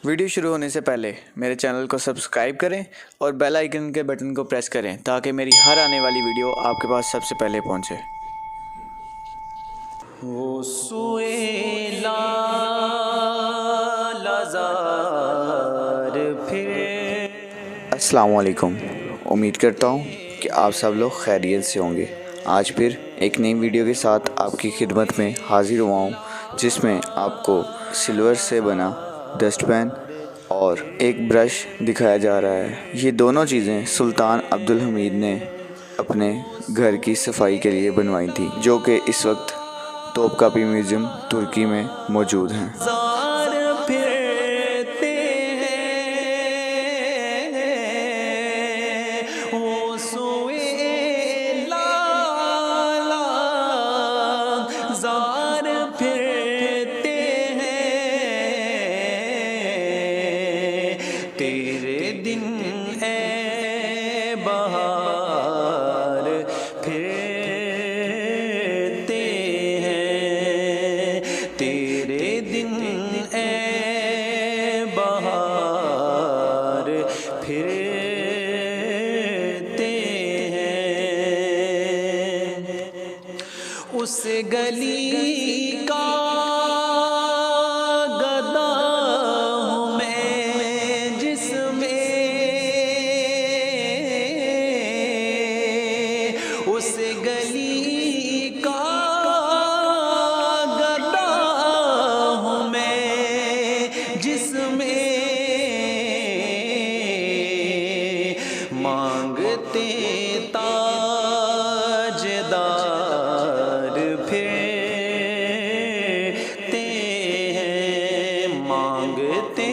Video शुरू होने से पहले मेरे चैनल को सब्सक्राइब करें और बेल आइकन के बटन को प्रेस करें ताकि मेरी हर आने वाली वीडियो आपके पास सबसे पहले पहुंचे। वो सुएला लाज़ार फिर। अस्सलाम वालेकुम। उम्मीद करता हूं कि आप सब लोग खैरियत से होंगे। आज फिर एक नई वीडियो के साथ आपकी खिदमत में हाजिर हुआ हूँ, जिसमें आपको सिल्वर से बना डस्टबिन और एक ब्रश दिखाया जा रहा है। ये दोनों चीज़ें सुल्तान अब्दुल हमीद ने अपने घर की सफाई के लिए बनवाई थी, जो कि इस वक्त तोपकापी म्यूज़ियम तुर्की में मौजूद हैं। तेरे दिन है बहार फिरते हैं, तेरे दिन है बहार फिरते हैं। उस गली का उस गली का गदा हूँ मैं, जिसमें मांगते ताजदार फिरते हैं, मांगते